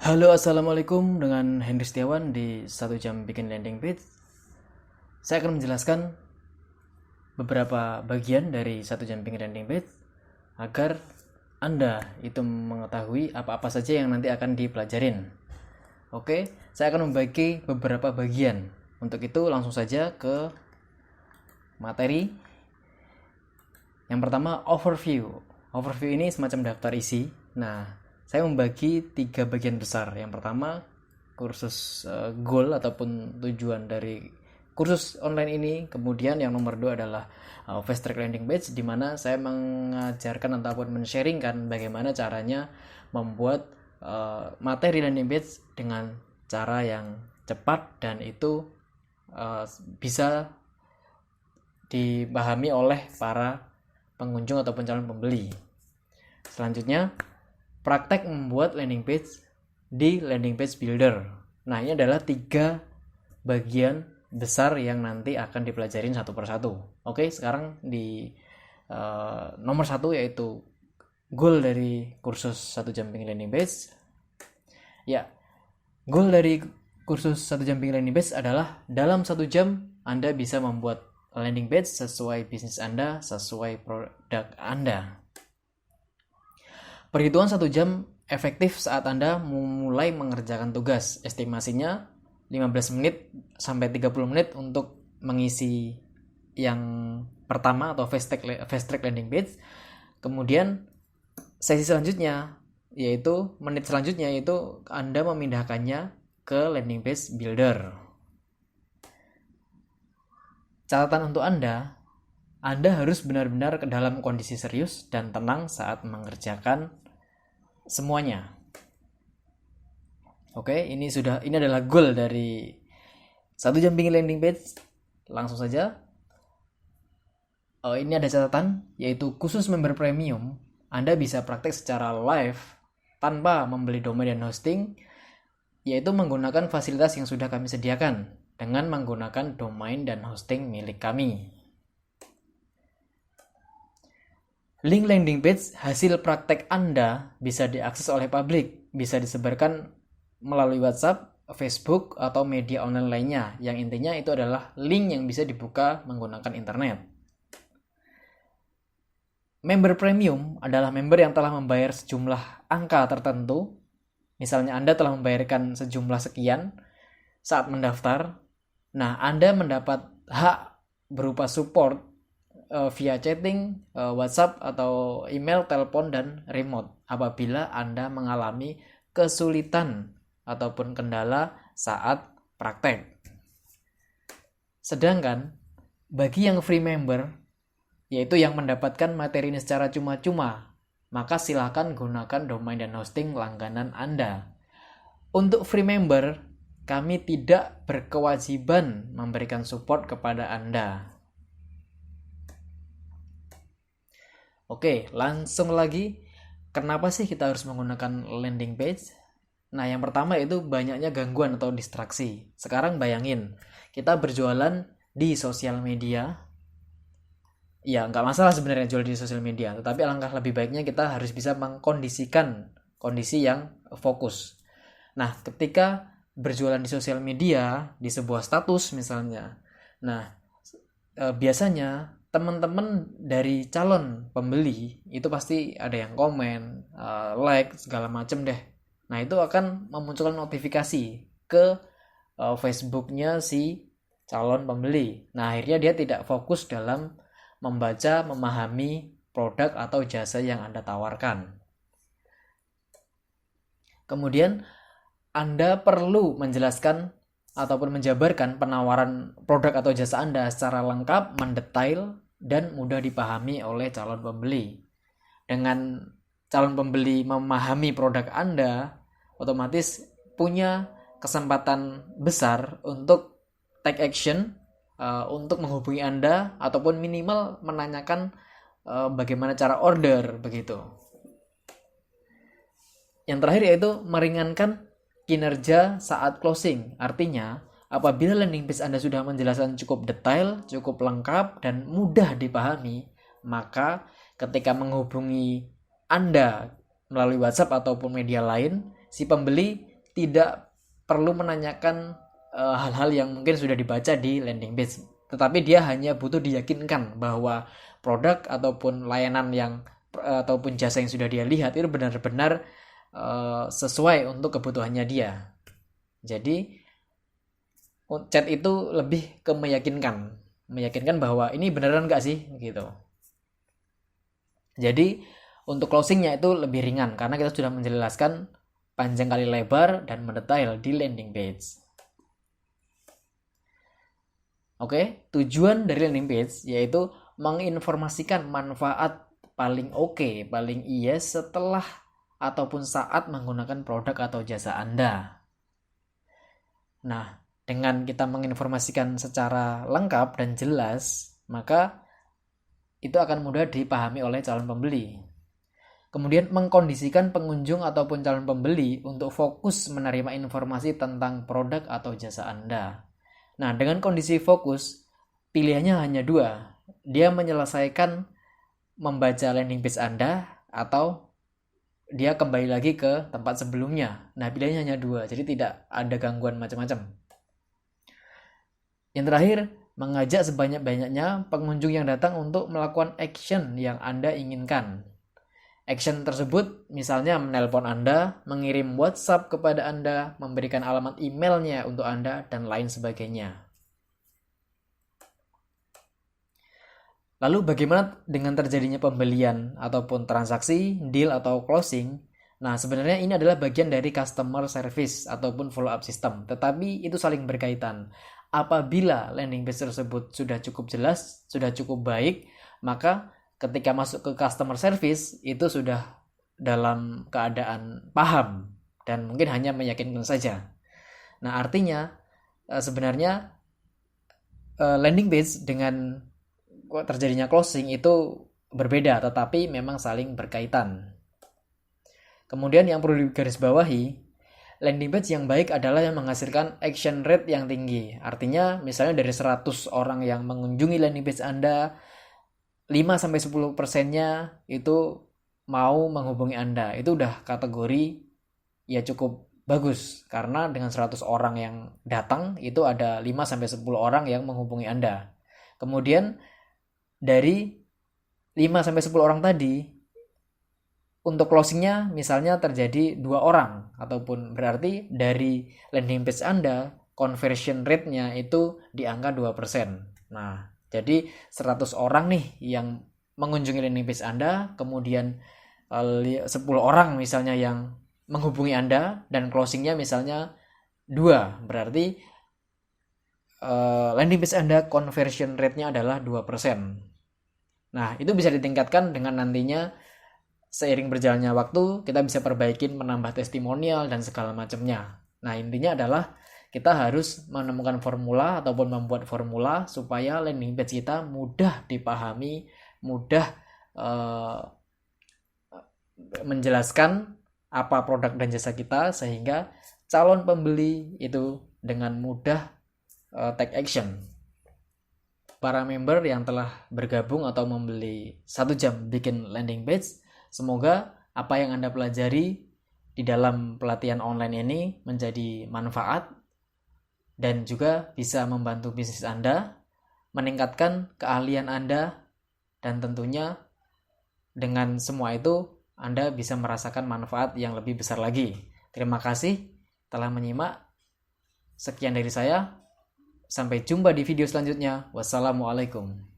Halo, assalamualaikum, dengan Henry Setiawan di 1 jam bikin landing page. Saya akan menjelaskan beberapa bagian dari 1 jam bikin landing page agar Anda itu mengetahui apa-apa saja yang nanti akan dipelajarin. Oke, saya akan membagi beberapa bagian. Untuk itu langsung saja ke materi. Yang pertama, overview. Overview ini semacam daftar isi. Nah, saya membagi 3 bagian besar. Yang pertama, kursus goal ataupun tujuan dari kursus online ini. Kemudian yang nomor 2 adalah fast track landing page, di mana saya mengajarkan ataupun men-sharingkan bagaimana caranya membuat materi landing page dengan cara yang cepat dan itu bisa dipahami oleh para pengunjung ataupun calon pembeli. Selanjutnya, praktek membuat landing page di landing page builder. Nah, ini adalah 3 bagian besar yang nanti akan dipelajarin satu persatu. Oke, sekarang di nomor 1 yaitu goal dari kursus 1 jam bikin landing page. Ya, goal dari kursus 1 jam bikin landing page adalah dalam 1 jam Anda bisa membuat landing page sesuai bisnis Anda, sesuai produk Anda. Perhitungan 1 jam efektif saat Anda mulai mengerjakan tugas. Estimasinya 15 menit sampai 30 menit untuk mengisi yang pertama atau fast track landing page. Kemudian sesi selanjutnya yaitu menit selanjutnya yaitu Anda memindahkannya ke landing page builder. Catatan untuk Anda harus benar-benar ke dalam kondisi serius dan tenang saat mengerjakan semuanya. Oke, ini adalah goal dari 1 jam bikin landing page. Langsung saja. Ini ada catatan, yaitu khusus member premium, Anda bisa praktek secara live tanpa membeli domain dan hosting, yaitu menggunakan fasilitas yang sudah kami sediakan dengan menggunakan domain dan hosting milik kami. Link landing page hasil praktek Anda bisa diakses oleh publik, bisa disebarkan melalui WhatsApp, Facebook, atau media online lainnya. Yang intinya itu adalah link yang bisa dibuka menggunakan internet. Member premium adalah member yang telah membayar sejumlah angka tertentu. Misalnya Anda telah membayarkan sejumlah sekian saat mendaftar. Nah, Anda mendapat hak berupa support via chatting, WhatsApp, atau email, telepon, dan remote apabila Anda mengalami kesulitan ataupun kendala saat praktek. Sedangkan bagi yang free member, yaitu yang mendapatkan materi ini secara cuma-cuma, maka silakan gunakan domain dan hosting langganan Anda. Untuk free member, kami tidak berkewajiban memberikan support kepada Anda. Oke, langsung lagi. Kenapa sih kita harus menggunakan landing page? Nah, yang pertama itu banyaknya gangguan atau distraksi. Sekarang bayangin, kita berjualan di sosial media. Ya, nggak masalah sebenarnya jual di sosial media, tetapi alangkah lebih baiknya kita harus bisa mengkondisikan kondisi yang fokus. Nah, ketika berjualan di sosial media, di sebuah status misalnya, nah, biasanya teman-teman dari calon pembeli itu pasti ada yang komen, like, segala macem deh. Nah, itu akan memunculkan notifikasi ke Facebooknya si calon pembeli. Nah, akhirnya dia tidak fokus dalam membaca, memahami produk atau jasa yang Anda tawarkan. Kemudian Anda perlu menjelaskan ataupun menjabarkan penawaran produk atau jasa Anda secara lengkap, mendetail, dan mudah dipahami oleh calon pembeli. Dengan calon pembeli memahami produk Anda, otomatis punya kesempatan besar untuk take action, untuk menghubungi Anda ataupun minimal menanyakan bagaimana cara order begitu. Yang terakhir yaitu meringankan kinerja saat closing. Artinya, apabila landing page Anda sudah menjelaskan cukup detail, cukup lengkap, dan mudah dipahami, maka ketika menghubungi Anda melalui WhatsApp ataupun media lain, si pembeli tidak perlu menanyakan hal-hal yang mungkin sudah dibaca di landing page, tetapi dia hanya butuh diyakinkan bahwa produk ataupun layanan yang ataupun jasa yang sudah dia lihat itu benar-benar sesuai untuk kebutuhannya dia. Jadi chat itu lebih ke meyakinkan bahwa ini beneran nggak sih gitu. Jadi untuk closingnya itu lebih ringan karena kita sudah menjelaskan panjang kali lebar dan mendetail di landing page. Oke, tujuan dari landing page yaitu menginformasikan manfaat paling oke, paling iya setelah ataupun saat menggunakan produk atau jasa Anda. Nah, dengan kita menginformasikan secara lengkap dan jelas, maka itu akan mudah dipahami oleh calon pembeli. Kemudian mengkondisikan pengunjung ataupun calon pembeli untuk fokus menerima informasi tentang produk atau jasa Anda. Nah, dengan kondisi fokus, pilihannya hanya dua. Dia menyelesaikan membaca landing page Anda atau dia kembali lagi ke tempat sebelumnya. Nah, pilihannya hanya dua, jadi tidak ada gangguan macam-macam. Yang terakhir, mengajak sebanyak-banyaknya pengunjung yang datang untuk melakukan action yang Anda inginkan. Action tersebut misalnya menelpon Anda, mengirim WhatsApp kepada Anda, memberikan alamat emailnya untuk Anda, dan lain sebagainya. Lalu bagaimana dengan terjadinya pembelian ataupun transaksi, deal atau closing? Nah, sebenarnya ini adalah bagian dari customer service ataupun follow up system, tetapi itu saling berkaitan. Apabila landing page tersebut sudah cukup jelas, sudah cukup baik, maka ketika masuk ke customer service itu sudah dalam keadaan paham dan mungkin hanya meyakinkan saja. Nah, artinya sebenarnya landing page dengan terjadinya closing itu berbeda, tetapi memang saling berkaitan. Kemudian yang perlu digarisbawahi, landing page yang baik adalah yang menghasilkan action rate yang tinggi. Artinya misalnya dari 100 orang yang mengunjungi landing page Anda, 5-10%-nya itu mau menghubungi Anda. Itu udah kategori ya cukup bagus, karena dengan 100 orang yang datang itu ada 5-10 orang yang menghubungi Anda. Kemudian dari 5-10 orang tadi, untuk closingnya misalnya terjadi 2 orang, ataupun berarti dari landing page Anda conversion rate-nya itu di angka 2%. Nah, jadi 100 orang nih yang mengunjungi landing page Anda, kemudian 10 orang misalnya yang menghubungi Anda, dan closingnya misalnya 2, berarti landing page Anda conversion rate-nya adalah 2%. Nah, itu bisa ditingkatkan dengan nantinya seiring berjalannya waktu, kita bisa perbaikin, menambah testimonial dan segala macamnya. Nah, intinya adalah kita harus menemukan formula ataupun membuat formula supaya landing page kita mudah dipahami, mudah menjelaskan apa produk dan jasa kita, sehingga calon pembeli itu dengan mudah take action. Para member yang telah bergabung atau membeli 1 jam bikin landing page, semoga apa yang Anda pelajari di dalam pelatihan online ini menjadi manfaat dan juga bisa membantu bisnis Anda, meningkatkan keahlian Anda, dan tentunya dengan semua itu Anda bisa merasakan manfaat yang lebih besar lagi. Terima kasih telah menyimak. Sekian dari saya. Sampai jumpa di video selanjutnya. Wassalamualaikum.